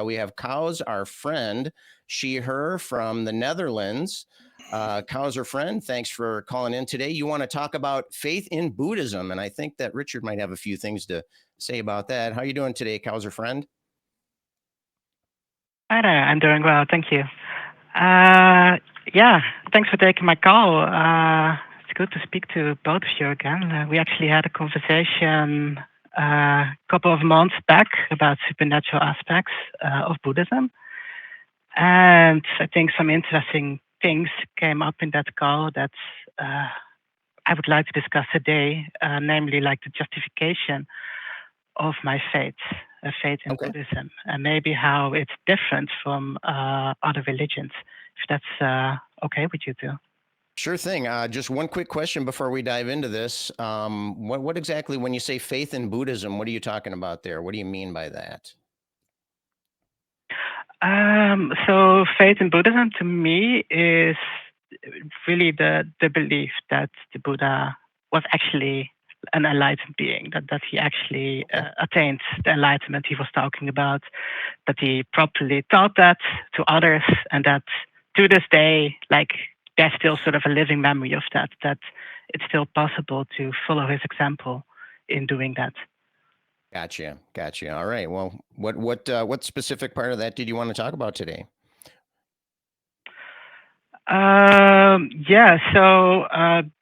We have Cows, our friend, she, her from the Netherlands. Cows, our friend, thanks for calling in today. You want to talk about faith in Buddhism, and I think that Richard might have a few things to say about that. How are you doing today, Cows, our friend? Hi there, I'm doing well, thank you. Yeah, thanks for taking my call. It's good to speak to both of you again. We actually had a conversation a couple of months back about supernatural aspects of Buddhism. And I think some interesting things came up in that call that I would like to discuss today, namely like the justification of my faith in Buddhism, and maybe how it's different from other religions, if that's okay with you too. Sure thing. Just one quick question before we dive into this. What exactly, when you say faith in Buddhism, what are you talking about there? What do you mean by that? So faith in Buddhism to me is really the belief that the Buddha was actually an enlightened being, that he actually attained the enlightenment he was talking about, that he properly taught that to others, and that to this day, like, there's still sort of a living memory of that it's still possible to follow his example in doing that. Gotcha. All right. Well, what specific part of that did you want to talk about today? Yeah, so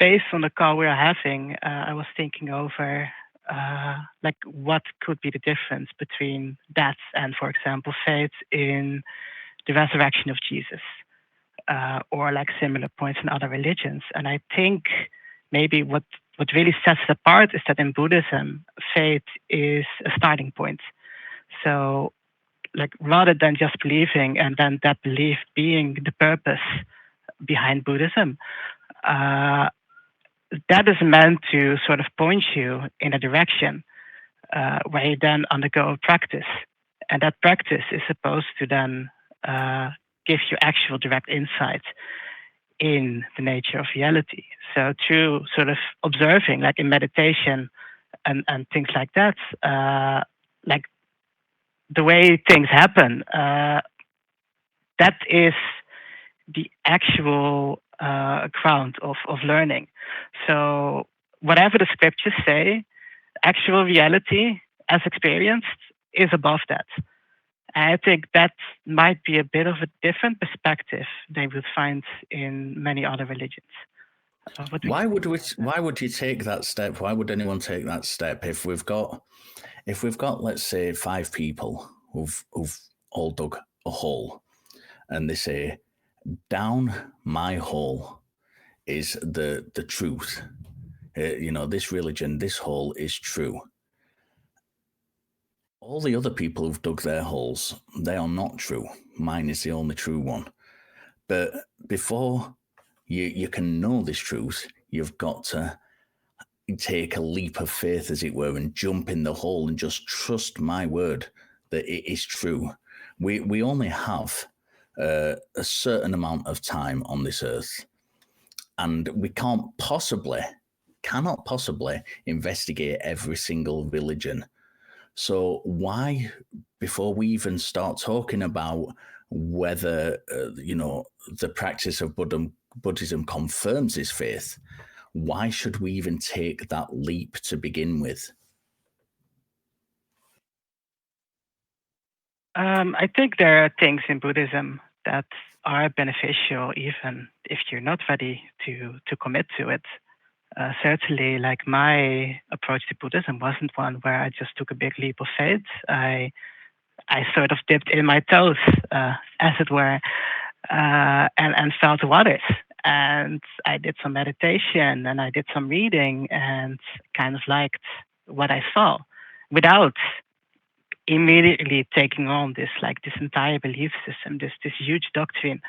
based on the call we are having, I was thinking over like what could be the difference between that and, for example, faith in the resurrection of Jesus, or like similar points in other religions. And I think maybe what really sets it apart is that in Buddhism, faith is a starting point. So, like, rather than just believing and then that belief being the purpose behind Buddhism, that is meant to sort of point you in a direction where you then undergo a practice. And that practice is supposed to then give you actual direct insight in the nature of reality. So through sort of observing, like in meditation and things like that, like the way things happen, that is the actual ground of learning. So whatever the scriptures say, actual reality as experienced is above that. I think that might be a bit of a different perspective they would find in many other religions. Why would you take that step? Why would anyone take that step if we've got, let's say, 5 people who've all dug a hole, and they say, down my hole is the truth. This religion, this hole is true. All the other people who've dug their holes, they are not true. Mine is the only true one. But before you can know this truth, you've got to take a leap of faith, as it were, and jump in the hole and just trust my word that it is true. We only have a certain amount of time on this earth, and we cannot possibly investigate every single religion. So why, before we even start talking about whether the practice of Buddhism confirms this faith, why should we even take that leap to begin with? I think there are things in Buddhism that are beneficial even if you're not ready to commit to it. Certainly, like, my approach to Buddhism wasn't one where I just took a big leap of faith. I sort of dipped in my toes, as it were, and felt the waters. And I did some meditation and I did some reading and kind of liked what I saw without immediately taking on this entire belief system, this huge doctrine.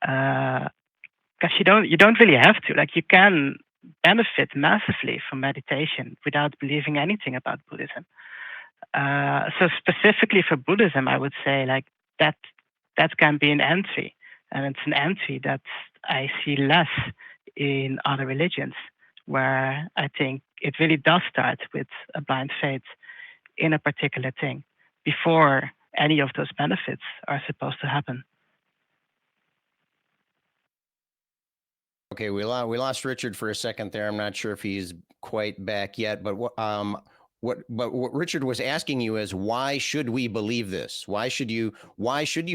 Because you don't really have to. Like, you can benefit massively from meditation without believing anything about Buddhism. So specifically for Buddhism, I would say, like, that can be an entry, and it's an entry that I see less in other religions, where I think it really does start with a blind faith in a particular thing before any of those benefits are supposed to happen. Okay, we lost Richard for a second there. I'm not sure if he's quite back yet, but what Richard was asking you is, why should we believe this? Why should you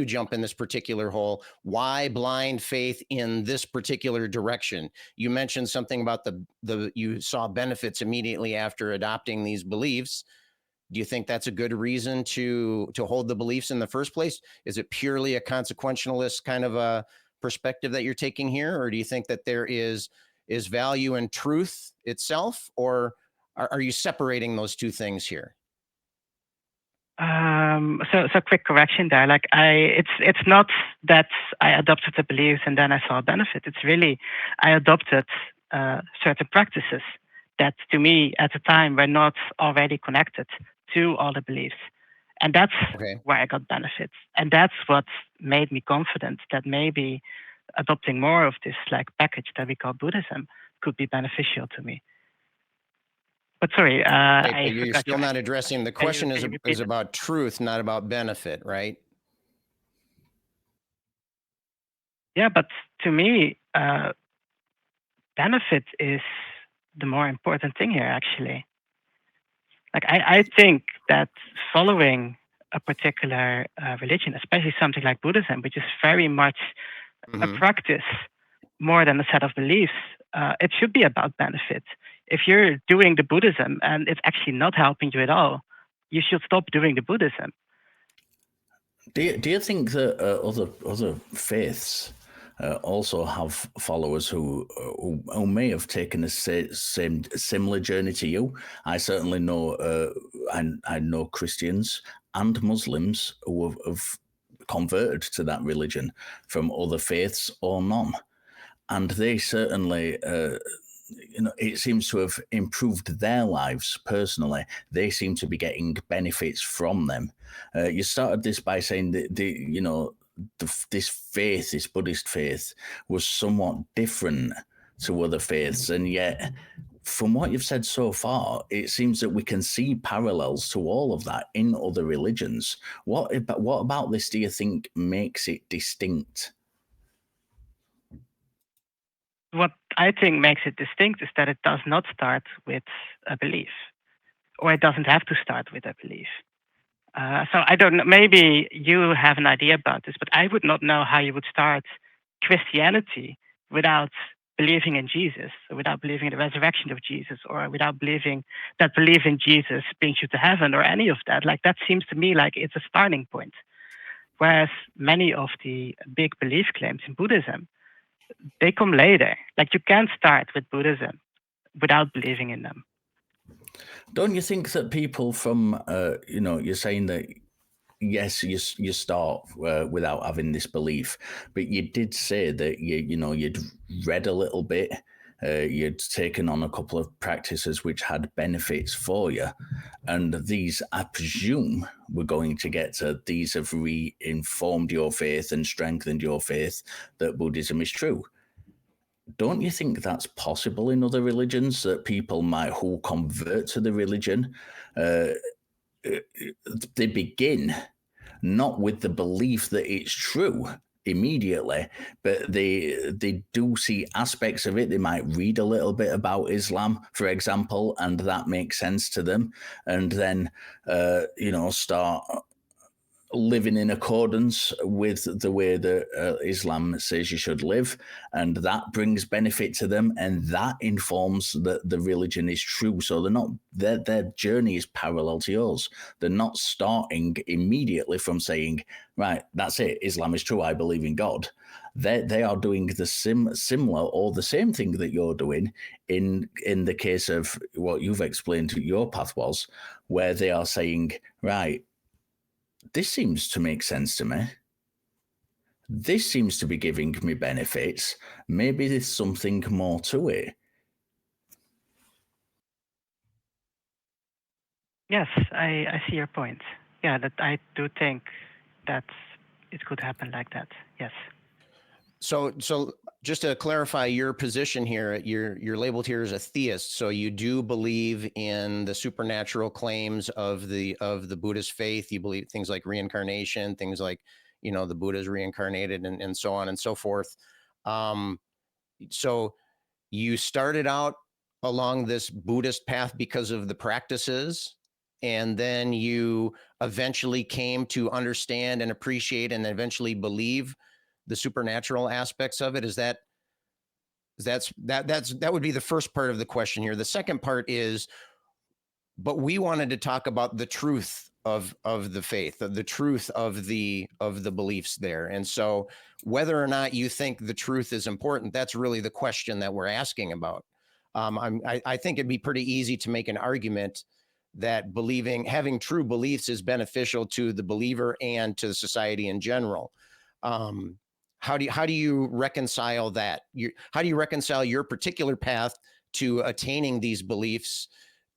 jump in this particular hole? Why blind faith in this particular direction? You mentioned something about you saw benefits immediately after adopting these beliefs. Do you think that's a good reason to hold the beliefs in the first place? Is it purely a consequentialist kind of a perspective that you're taking here, or do you think that there is value in truth itself, or are you separating those two things here? So quick correction there. Like it's not that I adopted the beliefs and then I saw a benefit. It's really I adopted certain practices that to me at the time were not already connected to all the beliefs. And that's where I got benefits. And that's what made me confident that maybe adopting more of this like package that we call Buddhism could be beneficial to me. But sorry, but you're still not addressing the question. Is about truth, not about benefit, right? Yeah, but to me, benefit is the more important thing here, actually. Like I think that following a particular religion, especially something like Buddhism, which is very much a practice more than a set of beliefs, it should be about benefit. If you're doing the Buddhism and it's actually not helping you at all, you should stop doing the Buddhism. Do you think that other faiths also have followers who may have taken a similar journey to you? I certainly know I know Christians and Muslims who have converted to that religion from other faiths or none, and they certainly. It seems to have improved their lives personally. They seem to be getting benefits from them. You started this by saying that this faith, this Buddhist faith, was somewhat different to other faiths, and yet, from what you've said so far, it seems that we can see parallels to all of that in other religions. What about this do you think makes it distinct? What I think makes it distinct is that it does not start with a belief, or it doesn't have to start with a belief. So I don't know, maybe you have an idea about this, but I would not know how you would start Christianity without believing in Jesus, or without believing in the resurrection of Jesus, or without believing that believing Jesus brings you to heaven, or any of that. Like that seems to me like it's a starting point. Whereas many of the big belief claims in Buddhism, they come later. Like you can't start with Buddhism without believing in them. Don't you think that people from, you're saying that, yes, you start without having this belief, but you did say that you'd read a little bit, you'd taken on a couple of practices which had benefits for you, and these, I presume, we're going to get to, these have reinformed your faith and strengthened your faith that Buddhism is true. Don't you think that's possible in other religions, that people who convert to the religion, they begin not with the belief that it's true immediately, but they do see aspects of it. They might read a little bit about Islam, for example, and that makes sense to them, and then start living in accordance with the way that Islam says you should live, and that brings benefit to them, and that informs that the religion is true. So they're not, their journey is parallel to yours. They're not starting immediately from saying, right, that's it, Islam is true, I believe in God. They are doing the similar or the same thing that you're doing in the case of what you've explained your path was, where they are saying, right, this seems to make sense to me. This seems to be giving me benefits. Maybe there's something more to it. Yes, I see your point. Yeah, that I do think that it could happen like that. Yes. So just to clarify your position here, you're labeled here as a theist. So you do believe in the supernatural claims of the Buddhist faith. You believe things like reincarnation, things like, you know, the Buddha's reincarnated, and so on and so forth. So you started out along this Buddhist path because of the practices, and then you eventually came to understand and appreciate and eventually believe the supernatural aspects of it. That would be the first part of the question here. The second part is, but we wanted to talk about the truth of the faith, the truth of the beliefs there. And so whether or not you think the truth is important, that's really the question that we're asking about. I think it'd be pretty easy to make an argument that having true beliefs is beneficial to the believer and to society in general. How do you reconcile that? How do you reconcile your particular path to attaining these beliefs,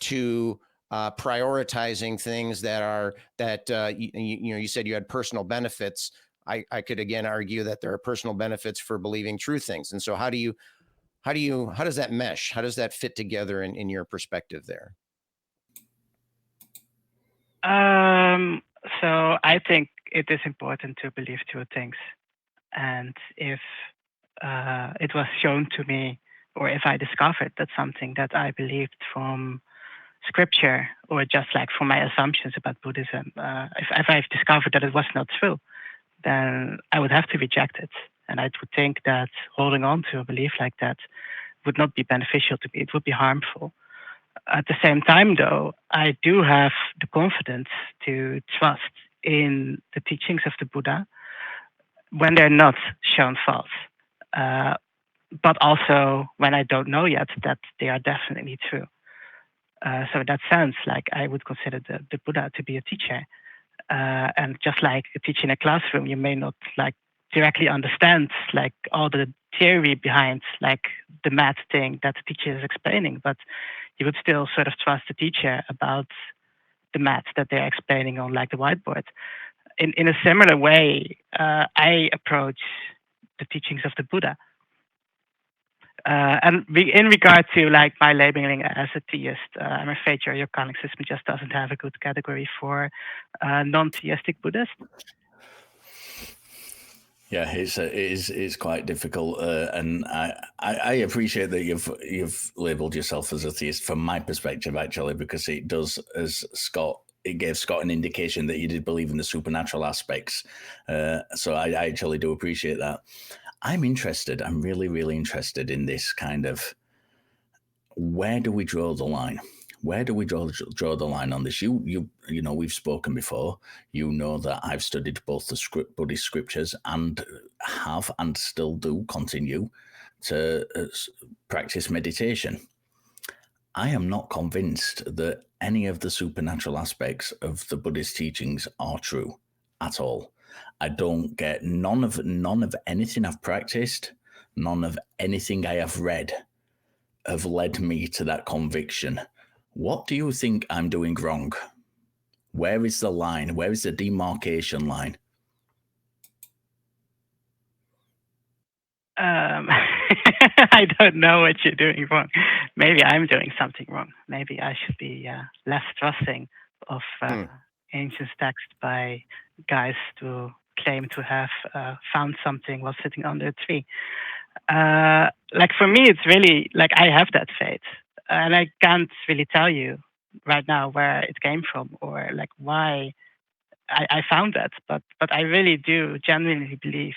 to prioritizing things that you said you had personal benefits? I could again argue that there are personal benefits for believing true things. And so how does that mesh? How does that fit together in your perspective there? So I think it is important to believe two things. And if it was shown to me, or if I discovered that something that I believed from scripture, or just like from my assumptions about Buddhism, if I've discovered that it was not true, then I would have to reject it. And I would think that holding on to a belief like that would not be beneficial to me. It would be harmful. At the same time, though, I do have the confidence to trust in the teachings of the Buddha when they're not shown false, but also when I don't know yet that they are definitely true. So in that sense, like, I would consider the Buddha to be a teacher. And just like a teacher in a classroom, you may not like directly understand like all the theory behind like the math thing that the teacher is explaining, but you would still sort of trust the teacher about the math that they're explaining on like the whiteboard. In a similar way, I approach the teachings of the Buddha. And in regard to like my labeling as a theist, I'm afraid your calling system just doesn't have a good category for non-theistic Buddhists. Yeah, it's quite difficult, and I appreciate that you've labelled yourself as a theist from my perspective, actually, because it does, as it gave Scott an indication that you did believe in the supernatural aspects. So I actually do appreciate that. I'm interested. I'm really, really interested in this kind of, where do we draw the line? Where do we draw the line on this? You know, we've spoken before. You know that I've studied both the Buddhist scriptures and have and still do continue to practice meditation. I am not convinced that any of the supernatural aspects of the Buddhist teachings are true at all. I don't get none of anything I've practiced, none of anything I have read have led me to that conviction. What do you think I'm doing wrong? Where is the line? Where is the demarcation line? I don't know what you're doing wrong. Maybe I'm doing something wrong. Maybe I should be less trusting of ancient texts by guys who claim to have found something while sitting under a tree. Like for me, it's really like I have that faith, and I can't really tell you right now where it came from or like why I found that, but I really do genuinely believe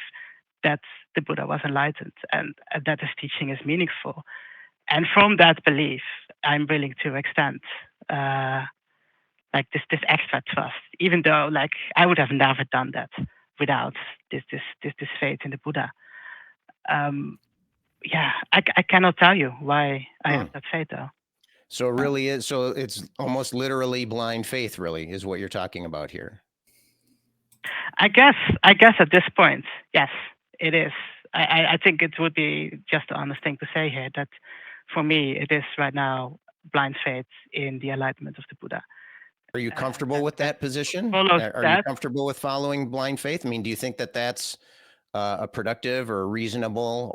that the Buddha was enlightened and that his teaching is meaningful. And from that belief, I'm willing to extend like this extra trust, even though like I would have never done that without this faith in the Buddha. Yeah, I cannot tell you why I have that faith, though. So it really is. So it's almost literally blind faith, really, is what you're talking about here. I guess at this point, yes, it is. I think it would be just the honest thing to say here that for me, it is right now blind faith in the enlightenment of the Buddha. Are you comfortable with that position? Are you comfortable with following blind faith? I mean, do you think that that's a productive or reasonable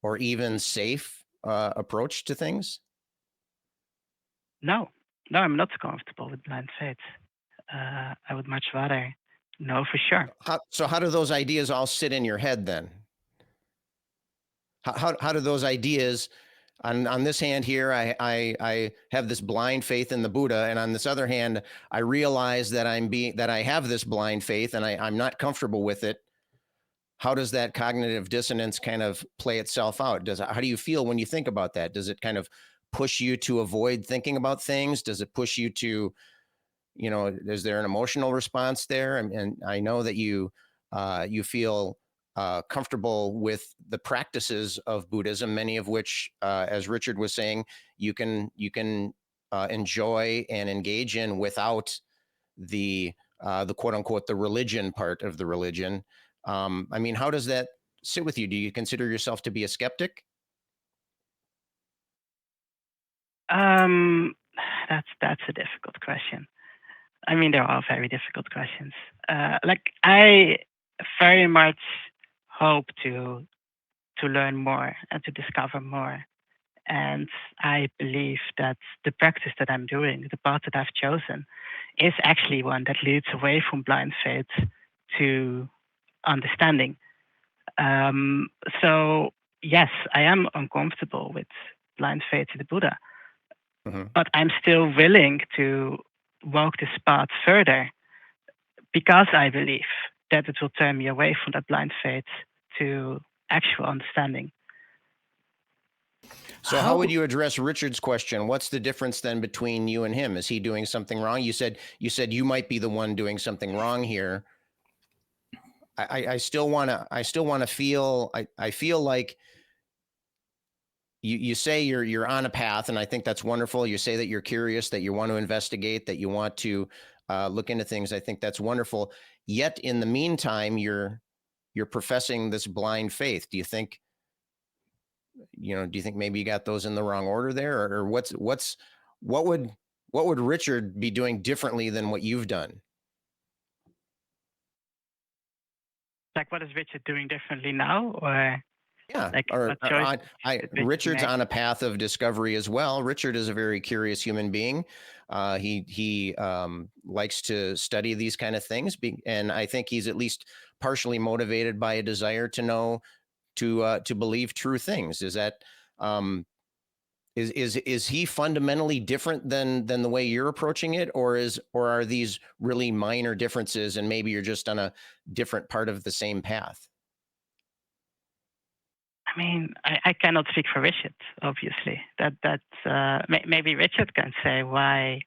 or even safe approach to things? No, I'm not comfortable with blind faith. I would much rather know for sure. So how do those ideas all sit in your head then? How do those ideas on this hand here, I have this blind faith in the Buddha, and on this other hand, I realize that I have this blind faith and I'm not comfortable with it. How does that cognitive dissonance kind of play itself out? How do you feel when you think about that? Does it kind of push you to avoid thinking about things? Does it push you to, is there an emotional response there? And I know that you feel comfortable with the practices of Buddhism, many of which, as Richard was saying, you can enjoy and engage in without the quote unquote the religion part of the religion. I mean, how does that sit with you? Do you consider yourself to be a skeptic? That's a difficult question. I mean, they're all very difficult questions. I very much hope to learn more and to discover more. And I believe that the practice that I'm doing, the path that I've chosen, is actually one that leads away from blind faith to understanding. So yes, I am uncomfortable with blind faith in the Buddha, but I'm still willing to walk this path further because I believe that it will turn me away from that blind faith to actual understanding. So how would you address Richard's question? What's the difference then between you and him? Is he doing something wrong? You said you might be the one doing something wrong here. I still want to feel, I feel like you say you're on a path, and I think that's wonderful. You say that you're curious, that you want to investigate, that you want to look into things. I think that's wonderful. Yet in the meantime, you're professing this blind faith. Do you think maybe you got those in the wrong order there, or what would Richard be doing differently than what you've done? Like, what is Richard doing differently now, or? Yeah, like, Richard's on a path of discovery as well. Richard is a very curious human being. He likes to study these kind of things, and I think he's at least partially motivated by a desire to know, to believe true things. Is that is he fundamentally different than the way you're approaching it, or are these really minor differences, and maybe you're just on a different part of the same path? I mean, I cannot speak for Richard, obviously. Maybe Richard can say why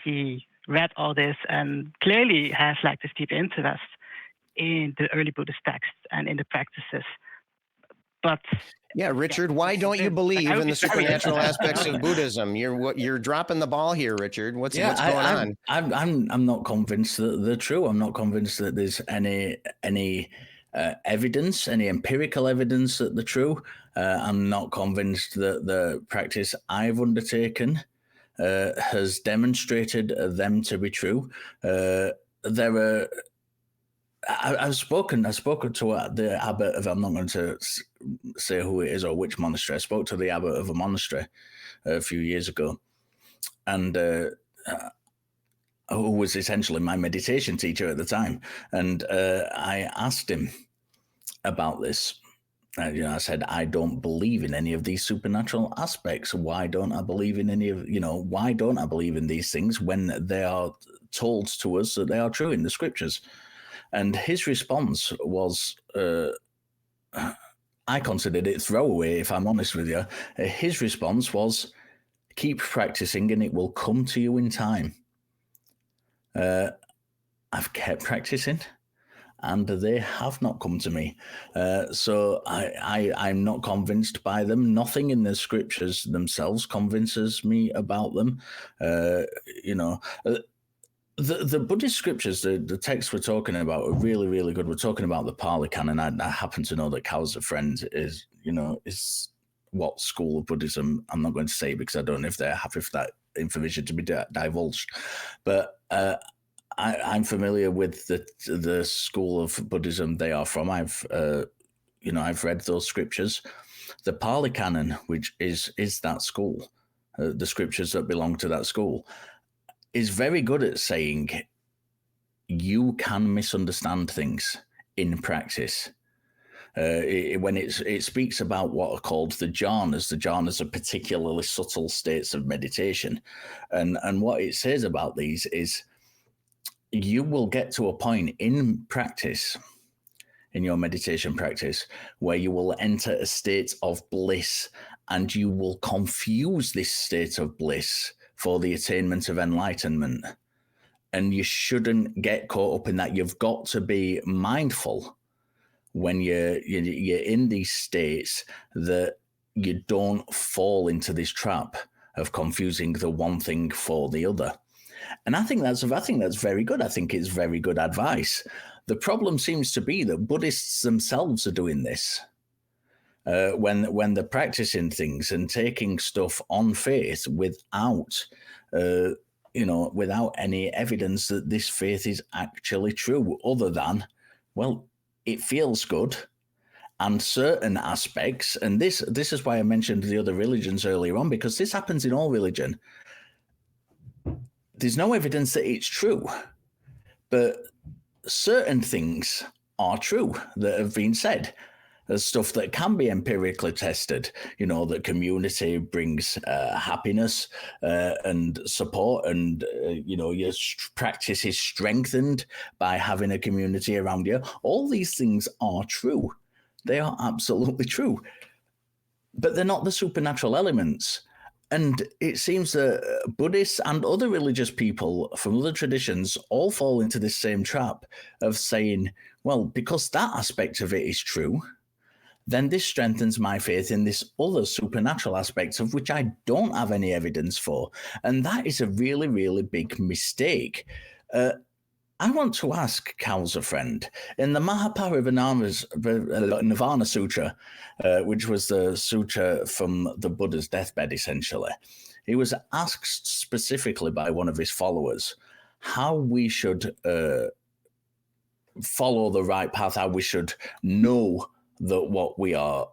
he read all this and clearly has like this deep interest in the early Buddhist texts and in the practices. But yeah, Richard, why don't you believe in the supernatural aspects of Buddhism? You're dropping the ball here, Richard. What's going on? I'm not convinced that they're true. I'm not convinced that there's any evidence, any empirical evidence that they're true. I'm not convinced that the practice I've undertaken has demonstrated them to be true. I've spoken to the abbot of, I'm not going to say who it is or which monastery. I spoke to the abbot of a monastery a few years ago, and who was essentially my meditation teacher at the time. And I asked him about this. I said, I don't believe in any of these supernatural aspects. Why don't I believe in why don't I believe in these things when they are told to us that they are true in the scriptures? And his response was, I considered it throwaway, if I'm honest with you. His response was, keep practicing and it will come to you in time. I've kept practicing, and they have not come to me. So I'm not convinced by them. Nothing in the scriptures themselves convinces me about them. The Buddhist scriptures, the texts we're talking about are really, really good. We're talking about the Pali Canon. I happen to know that Cal's a friend is what school of Buddhism. I'm not going to say because I don't know if they're happy for that information to be divulged. But I'm familiar with the school of Buddhism they are from. I've read those scriptures. The Pali Canon, which is that school, the scriptures that belong to that school, is very good at saying you can misunderstand things in practice. When it speaks about what are called the jhanas are particularly subtle states of meditation, and what it says about these is you will get to a point in practice, in your meditation practice, where you will enter a state of bliss, and you will confuse this state of bliss for the attainment of enlightenment. And you shouldn't get caught up in that. You've got to be mindful when you're in these states that you don't fall into this trap of confusing the one thing for the other. And I think that's very good. I think it's very good advice. The problem seems to be that Buddhists themselves are doing this. When they're practicing things and taking stuff on faith without any evidence that this faith is actually true, other than, well, it feels good. And certain aspects, and this is why I mentioned the other religions earlier on, because this happens in all religion. There's no evidence that it's true, but certain things are true that have been said. There's stuff that can be empirically tested, that community brings happiness and support, and, your practice is strengthened by having a community around you. All these things are true. They are absolutely true. But they're not the supernatural elements. And it seems that Buddhists and other religious people from other traditions all fall into this same trap of saying, well, because that aspect of it is true, then this strengthens my faith in this other supernatural aspect of which I don't have any evidence for. And that is a really, really big mistake. I want to ask Cal's a friend, in the Nirvana Sutra, which was the sutra from the Buddha's deathbed, essentially, he was asked specifically by one of his followers how we should follow the right path, how we should know that what we are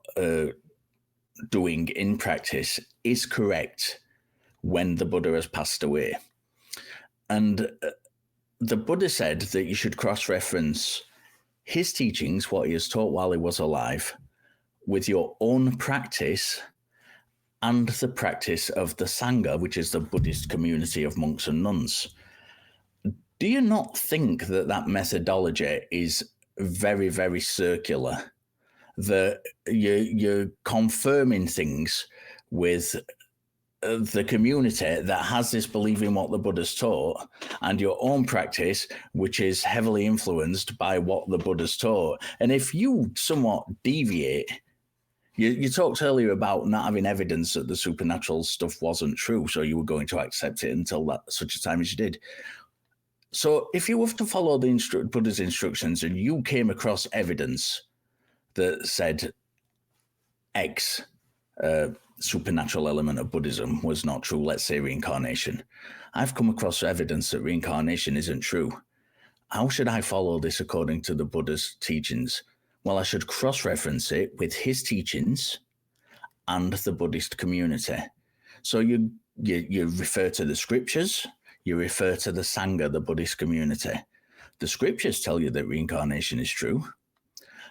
doing in practice is correct when the Buddha has passed away. And the Buddha said that you should cross-reference his teachings, what he has taught while he was alive, with your own practice and the practice of the Sangha, which is the Buddhist community of monks and nuns. Do you not think that that methodology is very, very circular? That you're confirming things with the community that has this belief in what the Buddha's taught, and your own practice, which is heavily influenced by what the Buddha's taught. And if you somewhat deviate, you talked earlier about not having evidence that the supernatural stuff wasn't true, so you were going to accept it until such a time as you did. So if you were to follow the Buddha's instructions and you came across evidence that said X supernatural element of Buddhism was not true, let's say reincarnation. I've come across evidence that reincarnation isn't true. How should I follow this according to the Buddha's teachings? Well, I should cross-reference it with his teachings and the Buddhist community. So you refer to the scriptures, you refer to the Sangha, the Buddhist community. The scriptures tell you that reincarnation is true,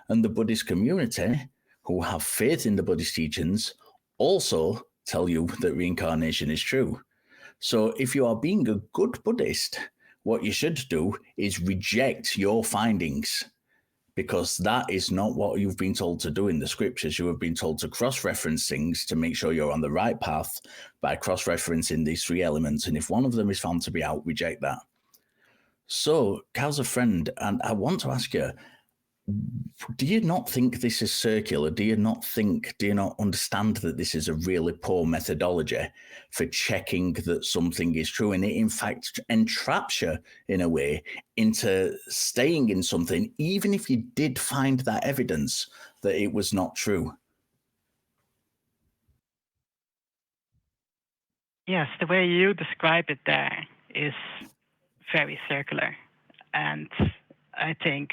and the Buddhist community, who have faith in the Buddhist teachings, also tell you that reincarnation is true. So if you are being a good Buddhist, what you should do is reject your findings, because that is not what you've been told to do in the scriptures. You have been told to cross-reference things to make sure you're on the right path by cross-referencing these three elements. And if one of them is found to be out, reject that. So, Cal's a friend, and I want to ask you, do you not think this is circular? Do you not understand that this is a really poor methodology for checking that something is true? And it, in fact, entraps you, in a way, into staying in something, even if you did find that evidence that it was not true. Yes, the way you describe it there is very circular. And I think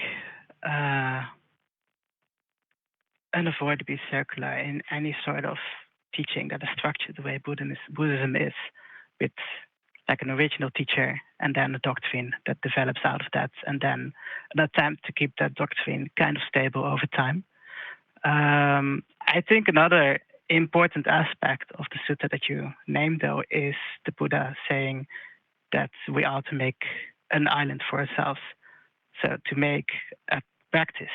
unavoidably circular in any sort of teaching that is structured the way Buddhism is, with like an original teacher and then a doctrine that develops out of that, and then an attempt to keep that doctrine kind of stable over time. I think another important aspect of the sutta that you named, though, is the Buddha saying that we ought to make an island for ourselves. So to make a practice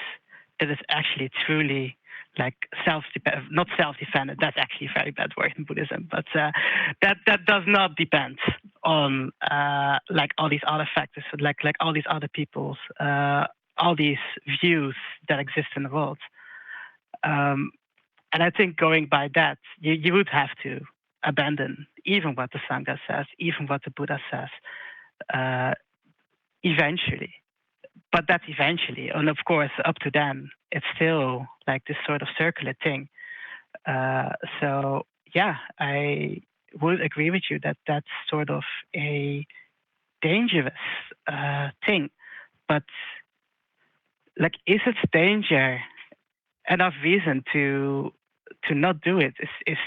that is actually truly like not self-dependent. That's actually a very bad word in Buddhism, but that does not depend on like all these other factors, like all these other people's, all these views that exist in the world. And I think going by that, you would have to abandon even what the Sangha says, even what the Buddha says, eventually. But that's eventually, and of course, up to then, it's still like this sort of circular thing. So yeah, I would agree with you that that's sort of a dangerous thing. But like, is it danger enough reason to not do it? Is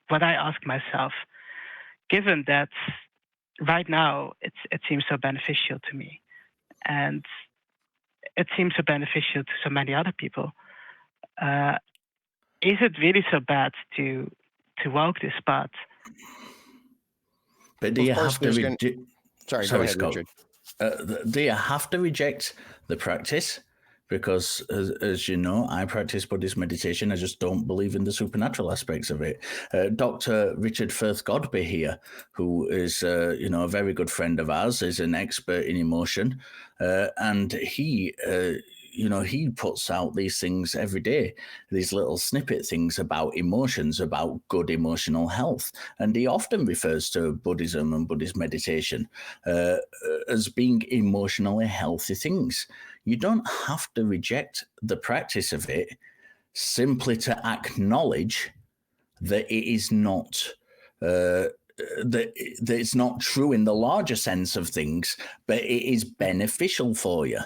what I ask myself. Given that right now it seems so beneficial to me, and it seems so beneficial to so many other people. Is it really so bad to walk this path? But do you have to Sorry, go ahead, Scott. Richard. Do you have to reject the practice? Because as you know, I practice Buddhist meditation. I just don't believe in the supernatural aspects of it. Dr. Richard Firth Godby here, who is a very good friend of ours, is an expert in emotion, and he puts out these things every day, these little snippet things about emotions, about good emotional health. And he often refers to Buddhism and Buddhist meditation as being emotionally healthy things. You don't have to reject the practice of it simply to acknowledge that it is not that it's not true in the larger sense of things, but it is beneficial for you.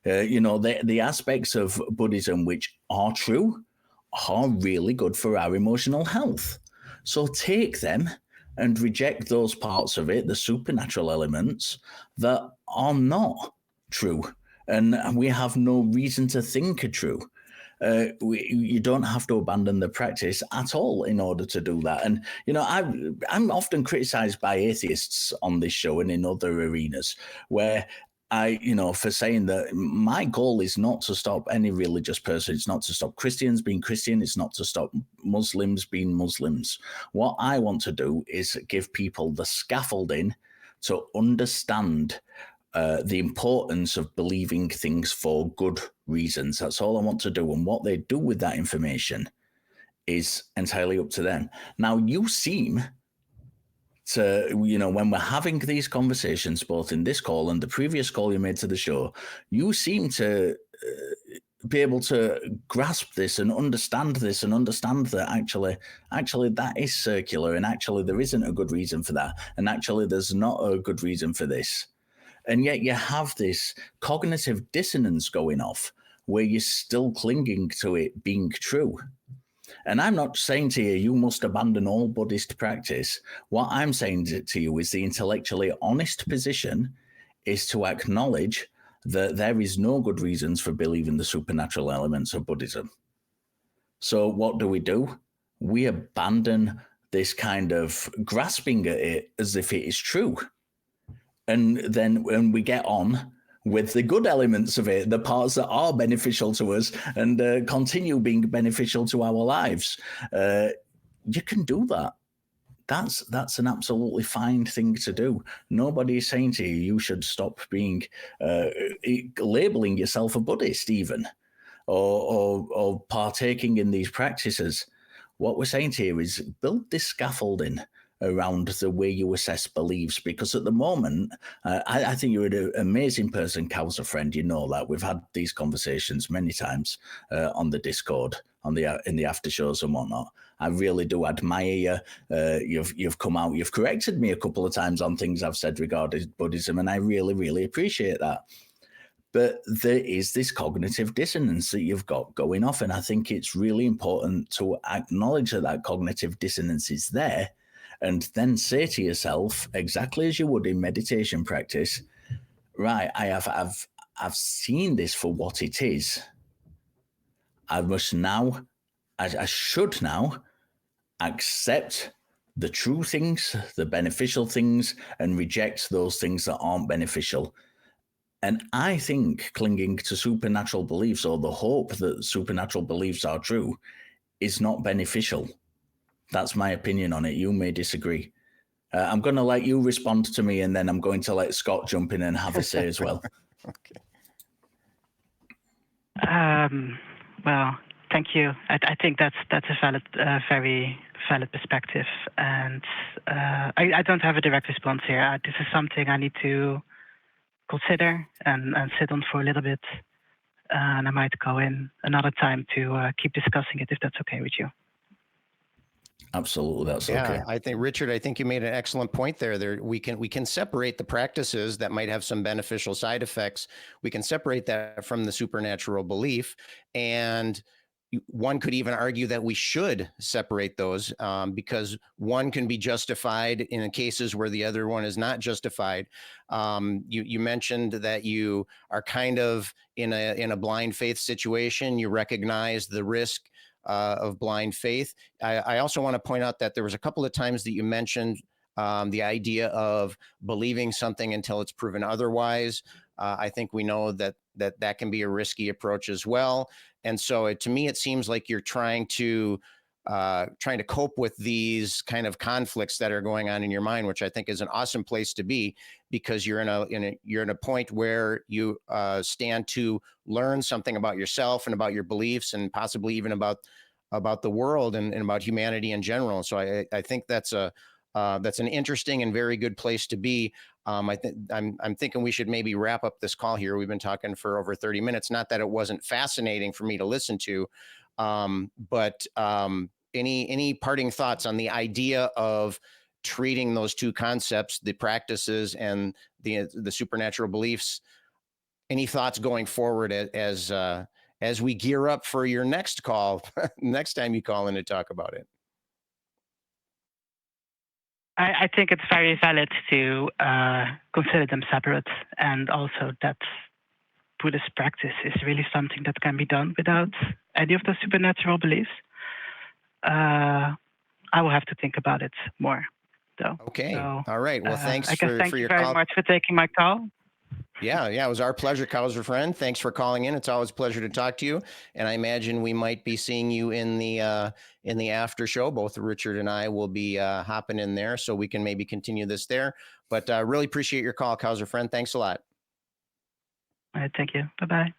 The aspects of Buddhism which are true are really good for our emotional health. So take them and reject those parts of it, the supernatural elements, that are not true. And we have no reason to think are true. You don't have to abandon the practice at all in order to do that. And, I'm often criticized by atheists on this show and in other arenas where for saying that my goal is not to stop any religious person. It's not to stop Christians being Christian. It's not to stop Muslims being Muslims. What I want to do is give people the scaffolding to understand the importance of believing things for good reasons. That's all I want to do. And what they do with that information is entirely up to them. Now, you seem to, when we're having these conversations, both in this call and the previous call you made to the show, you seem to be able to grasp this and understand that actually that is circular, and actually there isn't a good reason for that, and actually there's not a good reason for this. And yet you have this cognitive dissonance going off where you're still clinging to it being true. And I'm not saying to you must abandon all Buddhist practice. What I'm saying to you is the intellectually honest position is to acknowledge that there is no good reasons for believing the supernatural elements of Buddhism. So what do? We abandon this kind of grasping at it as if it is true. And then when we get on with the good elements of it, the parts that are beneficial to us and continue being beneficial to our lives, you can do that. That's an absolutely fine thing to do. Nobody is saying to you should stop being labeling yourself a Buddhist even, or partaking in these practices. What we're saying to you is build this scaffolding around the way you assess beliefs, because at the moment, I think you're an amazing person, Kow's a friend. You know that. We've had these conversations many times on the Discord on the in the after shows and whatnot. I really do admire you. You've come out, you've corrected me a couple of times on things I've said regarding Buddhism, and I really, really appreciate that. But there is this cognitive dissonance that you've got going off, and I think it's really important to acknowledge that that cognitive dissonance is there, and then say to yourself, exactly as you would in meditation practice, right, I've seen this for what it is. I must now, I should now accept the true things, the beneficial things, and reject those things that aren't beneficial. And I think clinging to supernatural beliefs or the hope that supernatural beliefs are true is not beneficial. That's my opinion on it. You may disagree. I'm going to let you respond to me, and then I'm going to let Scott jump in and have a say as well. Okay. Well, thank you. I think that's a valid, very valid perspective, and I don't have a direct response here. This is something I need to consider and sit on for a little bit, and I might go in another time to keep discussing it if that's okay with you. Absolutely, that's okay. I think, Richard, I think you made an excellent point there. We can separate the practices that might have some beneficial side effects. We can separate that from the supernatural belief, and one could even argue that we should separate those because one can be justified in cases where the other one is not justified. You mentioned that you are kind of in a blind faith situation. You recognize the risk of blind faith. I also want to point out that there was a couple of times that you mentioned the idea of believing something until it's proven otherwise. I think we know that can be a risky approach as well. And so to me, it seems like you're trying to cope with these kind of conflicts that are going on in your mind, which I think is an awesome place to be, because you're in a point where you stand to learn something about yourself and about your beliefs, and possibly even about the world and about humanity in general. So I think that's an interesting and very good place to be. I'm thinking we should maybe wrap up this call here. We've been talking for over 30 minutes. Not that it wasn't fascinating for me to listen to, but any parting thoughts on the idea of treating those two concepts, the practices and the supernatural beliefs? Any thoughts going forward as we gear up for your next call, next time you call in to talk about it? I think it's very valid to consider them separate, and also that Buddhist practice is really something that can be done without any of the supernatural beliefs. I will have to think about it more, though. Okay. So, all right. Well, thanks thank for you your very call. much for taking my call. Yeah, it was our pleasure, Kauser friend. Thanks for calling in. It's always a pleasure to talk to you. And I imagine we might be seeing you in the after show. Both Richard and I will be hopping in there, so we can maybe continue this there. But really appreciate your call, Kauser friend. Thanks a lot. All right, thank you. Bye-bye.